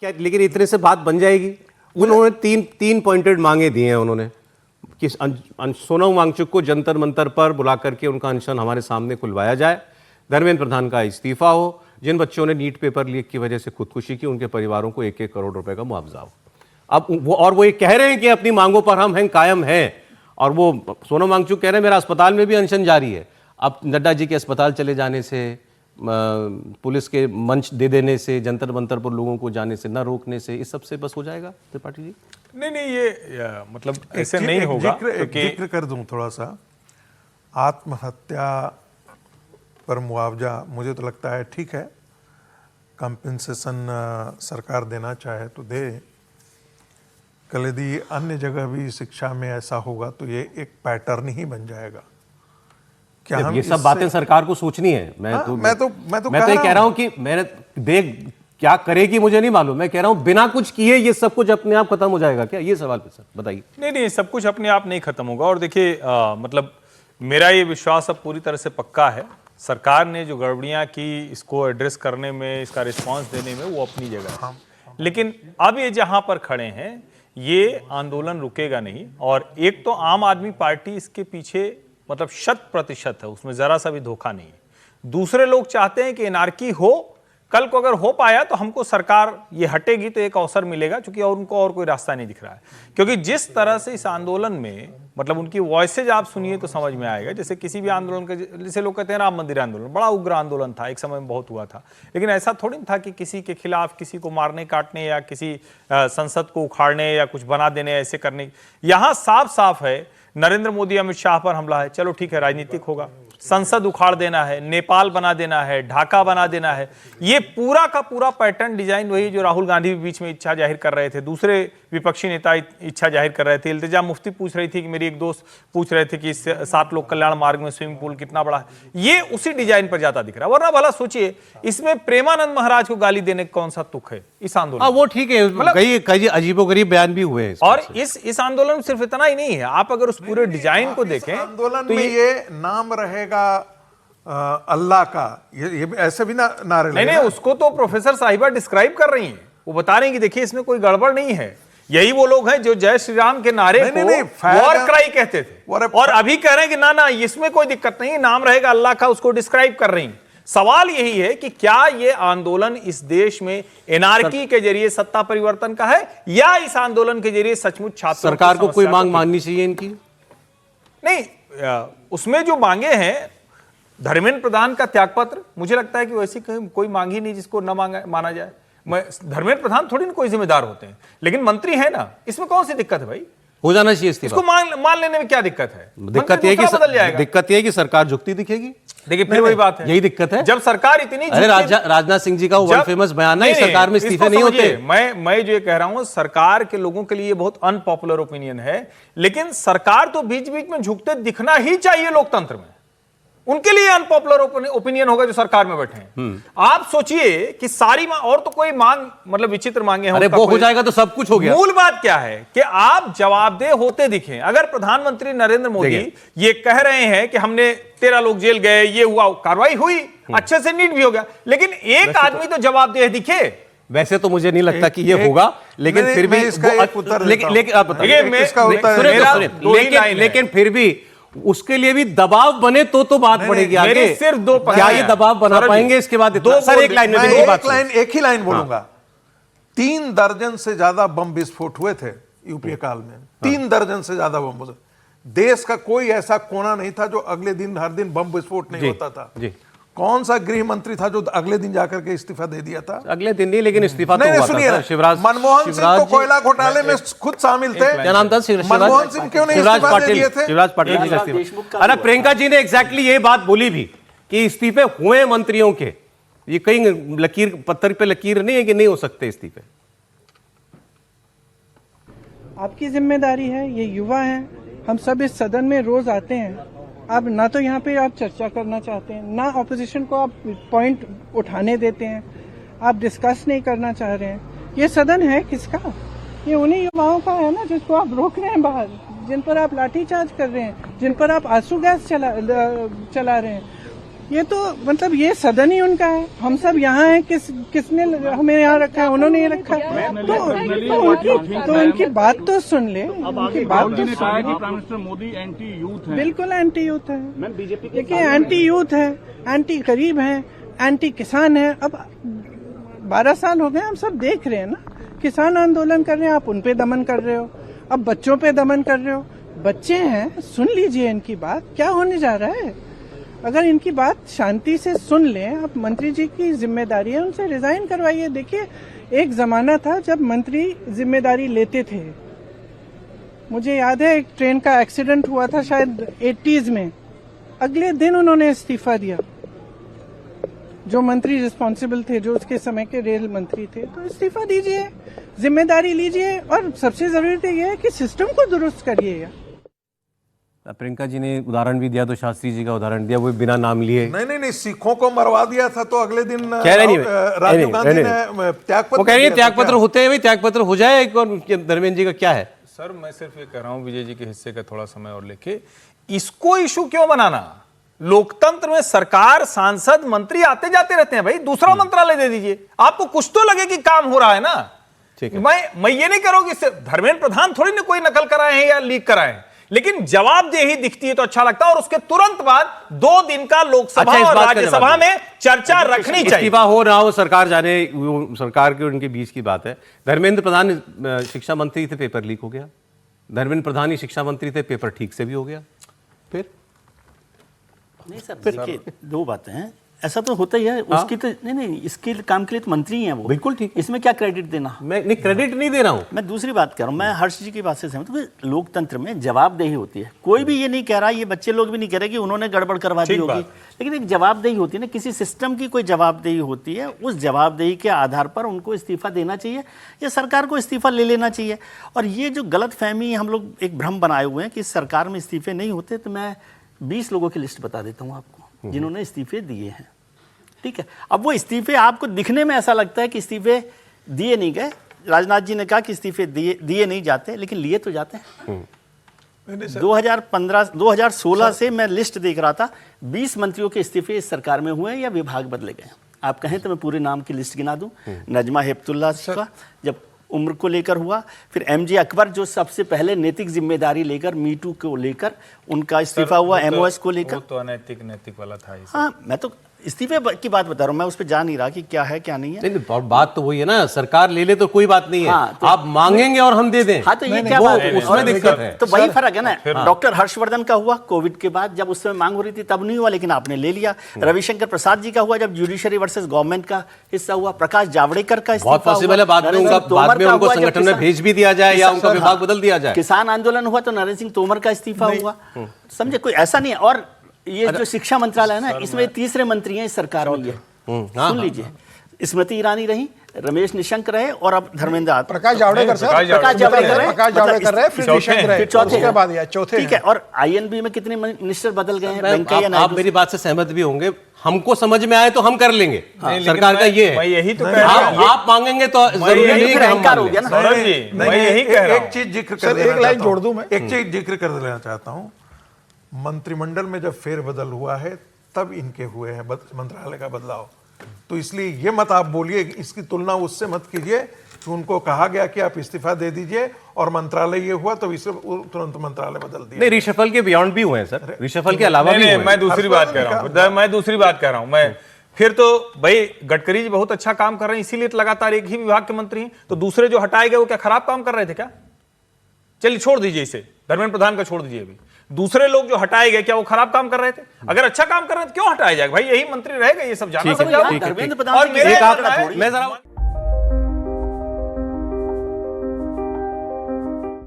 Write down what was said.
क्या लेकिन इतने से बात बन जाएगी? उन्होंने तीन पॉइंटेड मांगे दिए हैं उन्होंने कि सोनम वांगचुक को जंतर मंतर पर बुला करके उनका अनशन हमारे सामने खुलवाया जाए, धर्मेंद्र प्रधान का इस्तीफा हो, जिन बच्चों ने नीट पेपर लीक की वजह से खुदकुशी की उनके परिवारों को 1-1 करोड़ रुपए का मुआवजा हो। अब वो ये कह रहे हैं कि अपनी मांगों पर हम हैं, कायम हैं, और वो सोनम वांगचुक कह रहे हैं मेरा अस्पताल में भी अनशन जारी है। अब नड्डा जी के अस्पताल चले जाने से, पुलिस के मंच दे देने से, जंतर मंतर पर लोगों को जाने से, न रोकने से, इस सब से बस हो जाएगा त्रिपाठी जी? नहीं, ये मतलब ऐसे नहीं होगा। जिक्र कर दूं थोड़ा सा, आत्महत्या पर मुआवजा मुझे तो लगता है ठीक है, कंपेंसेशन सरकार देना चाहे तो दे। कल यदि अन्य जगह भी शिक्षा में ऐसा होगा तो ये एक पैटर्न ही बन जाएगा। क्या हम ये सब बातें सरकार को सोचनी है? मैं तो ये कह रहा हूं कि मैंने देख क्या करेगी मुझे नहीं मालूम, मैं कह रहा हूं बिना कुछ किए ये सब कुछ अपने आप खत्म हो जाएगा क्या? ये सवाल पे सर बताइए। नहीं, सब कुछ अपने आप नहीं खत्म होगा। और देखिए मतलब मेरा ये विश्वास अब पूरी तरह से पक्का है, सरकार ने जो गड़बड़ियां की इसको एड्रेस करने में, इसका रिस्पॉन्स देने में, वो अपनी जगह है। लेकिन अब ये जहां पर खड़े हैं ये आंदोलन रुकेगा नहीं। और एक तो आम आदमी पार्टी इसके पीछे मतलब 100% है, उसमें जरा सा भी धोखा नहीं है। दूसरे लोग चाहते हैं कि एनार्की हो, कल को अगर हो पाया तो हमको सरकार ये हटेगी तो एक अवसर मिलेगा, क्योंकि और उनको और कोई रास्ता नहीं दिख रहा है। क्योंकि जिस तरह से इस आंदोलन में मतलब उनकी वॉइसेज आप सुनिए तो समझ में आएगा। जैसे किसी भी आंदोलन का, जैसे लोग कहते हैं राम मंदिर आंदोलन बड़ा उग्र आंदोलन था, एक समय में बहुत हुआ था, लेकिन ऐसा थोड़ी था कि किसी के खिलाफ किसी को मारने काटने या किसी संसद को उखाड़ने या कुछ बना देने ऐसे करने। यहां साफ साफ है नरेंद्र मोदी अमित शाह पर हमला है, चलो ठीक है राजनीतिक होगा, संसद उखाड़ देना है, नेपाल बना देना है, ढाका बना देना है, ये पूरा का पूरा पैटर्न डिजाइन वही जो राहुल गांधी भी बीच में इच्छा जाहिर कर रहे थे, दूसरे विपक्षी नेता इच्छा जाहिर कर रहे थे, इल्तिजा मुफ्ती पूछ रही थी कि मेरी एक दोस्त पूछ रहे थे कि 7 लोक कल्याण मार्ग में स्विमिंग पूल कितना बड़ा है, ये उसी डिजाइन पर जाता दिख रहा है। वरना भला सोचिए इसमें प्रेमानंद महाराज को गाली देने का कौन सा तुक है इस आंदोलन? वो ठीक है, मतलब कई अजीबोगरीब बयान भी हुए हैं। और इस आंदोलन में सिर्फ इतना ही नहीं है, आप अगर उस पूरे डिजाइन को देखें आंदोलन तो ये नाम रहेगा अल्लाह का, ये ऐसे भी नारे नहीं, उसको तो प्रोफेसर साहिबा डिस्क्राइब कर रही हैं, वो बता रही हैं कि देखिए इसमें कोई गड़बड़ नहीं है। यही वो लोग हैं जो जय श्री राम के नारे को वॉर क्राई कहते थे और अभी कह रहे हैं कि ना इसमें कोई दिक्कत नहीं, नाम रहेगा अल्लाह का, उसको डिस्क्राइब कर रही हैं। सवाल यही है कि क्या ये आंदोलन इस देश में एनार्की के जरिए सत्ता परिवर्तन का है या इस आंदोलन के जरिए सचमुच छात्रों सरकार को कोई मांग माननी चाहिए इनकी? नहीं, उसमें जो मांगे हैं धर्मेंद्र प्रधान का त्यागपत्र, मुझे लगता है कि वैसी कोई मांग ही नहीं जिसको न माना जाए। धर्मेंद्र प्रधान थोड़ी ना कोई जिम्मेदार होते हैं, लेकिन मंत्री है ना, इसमें कौन सी दिक्कत है भाई? हो जाना चाहिए इस्तीफा। इसको मान लेने में क्या दिक्कत है? दिक्कत यह है कि सरकार झुकती दिखेगी। देखिए फिर वही बात है, यही दिक्कत है। जब सरकार इतनी, अरे राजनाथ सिंह जी का वर्ल्ड फेमस बयान है, सरकार में इस्तीफे नहीं होते। मैं जो ये कह रहा हूं, सरकार के लोगों के लिए बहुत अनपॉपुलर ओपिनियन है, लेकिन सरकार तो बीच बीच में झुकते दिखना ही चाहिए लोकतंत्र में। उनके लिए अनपॉपुलर ओपिनियन होगा जो सरकार में बैठे हैं। आप सोचिए कि सारी और तो कोई मांग मतलब विचित्र मांगे अरे वो हो जाएगा तो सब कुछ हो गया। मूल बात क्या है कि आप जवाबदेह होते दिखें। अगर प्रधानमंत्री नरेंद्र मोदी ये कह रहे हैं कि हमने 13 लोग जेल गए, ये हुआ, कार्रवाई हुई, अच्छे से नीट भी हो गया, लेकिन एक आदमी तो जवाबदेह दिखे। वैसे तो मुझे नहीं लगता कि ये होगा, लेकिन फिर भी लेकिन फिर भी उसके लिए भी दबाव बने तो बात बढ़ेगी आगे। सिर्फ 2 क्या ये दबाव बना पाएंगे इसके बाद? सर एक ही लाइन बोलूंगा। 3 दर्जन से ज्यादा बम विस्फोट हुए थे यूपीए काल में, 3 दर्जन से ज्यादा बम। देश का कोई ऐसा कोना नहीं था जो अगले दिन हर दिन बम विस्फोट नहीं होता था। कौन सा गृह मंत्री था जो अगले दिन जाकर के इस्तीफा दे दिया था? अगले दिन नहीं, लेकिन इस्तीफा तो हुआ था। शिवराज मनमोहन सिंह तो कोयला घोटाले में खुद शामिल थे। क्या नाम था? मनमोहन सिंह क्यों नहीं इस्तीफा दे दिए थे? शिवराज पाटिल जी का इस्तीफा। अरे प्रियंका जी ने एग्जैक्टली ये बात बोली भी कि इस्तीफे हुए मंत्रियों के, ये कहीं लकीर पत्थर पे लकीर नहीं है कि नहीं हो सकते इस्तीफे। आपकी जिम्मेदारी है, ये युवा है, हम सब इस सदन में रोज आते हैं। आप ना तो यहाँ पे आप चर्चा करना चाहते हैं, ना ऑपोजिशन को आप पॉइंट उठाने देते हैं, आप डिस्कस नहीं करना चाह रहे हैं। ये सदन है किसका? ये उन्हीं युवाओं का है ना जिसको आप रोक रहे हैं बाहर, जिन पर आप लाठीचार्ज कर रहे हैं, जिन पर आप आंसू गैस चला रहे हैं। ये तो मतलब ये सदन ही उनका है, हम सब यहाँ हैं, किसने हमें यहाँ रखा है, उन्होंने ये रखा है, तो उनकी बात तो सुन ले, उनकी बात तो सुन। Prime minister Modi anti youth है। बिल्कुल एंटी यूथ है, देखिए एंटी यूथ है, एंटी गरीब है, एंटी किसान है। अब 12 साल हो गए, हम सब देख रहे हैं ना, किसान आंदोलन कर रहे हैं, आप उन पे दमन कर रहे हो, अब बच्चों पे दमन कर रहे हो। बच्चे हैं, सुन लीजिए इनकी बात, क्या होने जा रहा है। अगर इनकी बात शांति से सुन लें, आप मंत्री जी की जिम्मेदारी है, उनसे रिजाइन करवाइए। देखिए एक जमाना था जब मंत्री जिम्मेदारी लेते थे, मुझे याद है एक ट्रेन का एक्सीडेंट हुआ था शायद 80s में, अगले दिन उन्होंने इस्तीफा दिया। जो मंत्री रिस्पॉन्सिबल थे, जो उसके समय के रेल मंत्री थे, तो इस्तीफा दीजिए, जिम्मेदारी लीजिए, और सबसे जरूरी तो यह है कि सिस्टम को दुरुस्त करिएगा। प्रियंका जी ने उदाहरण भी दिया, तो शास्त्री जी का उदाहरण दिया, वो बिना नाम लिए। नहीं, सिखों को मरवा दिया था, तो अगले दिन कह रहे नहीं, राजीव गांधी ने त्यागपत्र, वो कह रही है त्यागपत्र होते हैं, भाई त्यागपत्र हो जाए। धर्मेंद्र जी का क्या है? सर मैं सिर्फ ये कह रहा हूं, विजय जी के हिस्से का थोड़ा समय और लेके, इसको इशू क्यों बनाना? लोकतंत्र में सरकार, सांसद, मंत्री आते जाते रहते हैं, भाई दूसरा मंत्रालय दे दीजिए, आपको कुछ तो लगे कि काम हो रहा है ना। ठीक है, मैं ये नहीं कह रहा हूं कि धर्मेंद्र प्रधान थोड़ी ना कोई नकल कराए हैं या लीक कराए हैं, लेकिन जवाबदेही दिखती है तो अच्छा लगता है। और उसके तुरंत बाद 2 दिन का लोकसभा अच्छा, और राज्यसभा में चर्चा रखनी चाहिए। इस्तीफा हो ना हो, सरकार जाने, वो सरकार के उनके बीच की बात है। धर्मेंद्र प्रधान शिक्षा मंत्री थे, पेपर लीक हो गया। धर्मेंद्र प्रधान ही शिक्षा मंत्री थे, पेपर ठीक से भी हो गया। फिर नहीं सर, देखिए 2 बातें हैं, ऐसा तो होता ही है। उसकी तो नहीं, इसके काम के लिए तो मंत्री हैं वो। बिल्कुल ठीक है, इसमें क्या क्रेडिट देना? मैं नहीं क्रेडिट नहीं दे रहा हूं। मैं दूसरी बात कह रहा हूँ, मैं हर्ष जी की बात से सहमत हूँ। लोकतंत्र में जवाबदेही होती है, कोई भी ये नहीं कह रहा, ये बच्चे लोग भी नहीं कह रहे कि उन्होंने गड़बड़ करवा दी होगी, लेकिन एक जवाबदेही होती है ना, किसी सिस्टम की कोई जवाबदेही होती है, उस जवाबदेही के आधार पर उनको इस्तीफा देना चाहिए या सरकार को इस्तीफा ले लेना चाहिए। और ये जो गलतफहमी हम लोग एक भ्रम बनाए हुए हैं कि सरकार में इस्तीफे नहीं होते, तो मैं 20 लोगों की लिस्ट बता देता हूँ आपको जिन्होंने इस्तीफे दिए हैं। ठीक है, अब वो इस्तीफे आपको दिखने में ऐसा लगता है कि इस्तीफे दिए नहीं गए। राजनाथ जी ने कहा कि इस्तीफे दिए नहीं जाते, लेकिन लिए तो जाते हैं। 2016 से मैं लिस्ट देख रहा था, 20 मंत्रियों के इस्तीफे इस सरकार में हुए या विभाग बदले गए। आप कहें तो मैं पूरे नाम की लिस्ट गिना दूं। नजमा हेपतुल्ला का जब उम्र को लेकर हुआ, फिर MJ अकबर जो सबसे पहले नैतिक जिम्मेदारी लेकर मीटू को लेकर उनका इस्तीफा हुआ, MOS को लेकर। वो तो अनैतिक नैतिक वाला था। हाँ, मैं तो इस्तीफे की बात बता रहा हूँ, मैं उस पर जा नहीं रहा कि क्या है क्या नहीं है। नहीं, बात तो वही है ना, सरकार ले ले तो कोई बात नहीं है। हाँ, तो आप मांगेंगे और हम दे दें। हाँ, तो ये क्या बात है? उसमें दिक्कत है। तो वही फर्क है ना। डॉक्टर हर्षवर्धन का हुआ कोविड के बाद, जब उस समय मांग हो रही थी तब नहीं हुआ, लेकिन आपने ले लिया। रविशंकर प्रसाद जी का हुआ जब जुडिशरी वर्सेस गवर्नमेंट का हिस्सा हुआ। प्रकाश जावड़ेकर का बहुत पॉसिबल है बाद में उनको संगठन में भेज भी दिया जाए या उनका विभाग बदल दिया जाए। किसान आंदोलन हुआ तो नरेंद्र सिंह तोमर का इस्तीफा हुआ। समझे, कोई ऐसा नहीं है। और ये जो शिक्षा मंत्रालय है ना, इसमें तीसरे मंत्री हैं इस सरकार में। सुन लीजिए, स्मृति ईरानी रही, रमेश निशंक रहे, और अब धर्मेंद्र प्रकाश जावड़ेकर रहे, फिर निशंक रहे, चौथे बाद चौथे। ठीक है, और INB में कितने मिनिस्टर बदल गए हैं? वेंकैया नायडू। आप मेरी बात से सहमत भी होंगे, हमको समझ में आए तो हम कर लेंगे। सरकार का ये है, यही तो कह रहा हूं। आप मांगेंगे तो जरूरी नहीं कि हम मान लें। सौरभ जी, मैं यही कह रहा हूं। एक चीज जिक्र सर, एक लाइन जोड़ दूं मैं। एक चीज जिक्र कर देना चाहता हूं। मंत्रिमंडल में जब फेरबदल हुआ है तब इनके हुए हैं मंत्रालय का बदलाव, तो इसलिए ये मत आप बोलिए, इसकी तुलना उससे मत कीजिए कि उनको कहा गया कि आप इस्तीफा दे दीजिए और मंत्रालय ये हुआ तो इसे तुरंत मंत्रालय बदल दिया। नहीं, रिशफल के बियॉन्ड भी हुए हैं सर, रिशफल के अलावा भी हुए हैं। मैं दूसरी बात कह रहा हूं। मैं फिर तो भाई गडकरी जी बहुत अच्छा काम कर रहे हैं, इसीलिए तो लगातार एक ही विभाग के मंत्री हैं। तो दूसरे जो हटाए गए वो क्या खराब काम कर रहे थे क्या? चलिए छोड़ दीजिए इसे, धर्मेंद्र प्रधान का छोड़ दीजिए। अभी दूसरे लोग जो हटाए गए क्या वो खराब काम कर रहे थे? अगर अच्छा काम कर रहे थे क्यों हटाया जाएगा? भाई यही मंत्री रहेगा, ये सब जाना समझ। धर्मेंद्र प्रधान और मेरा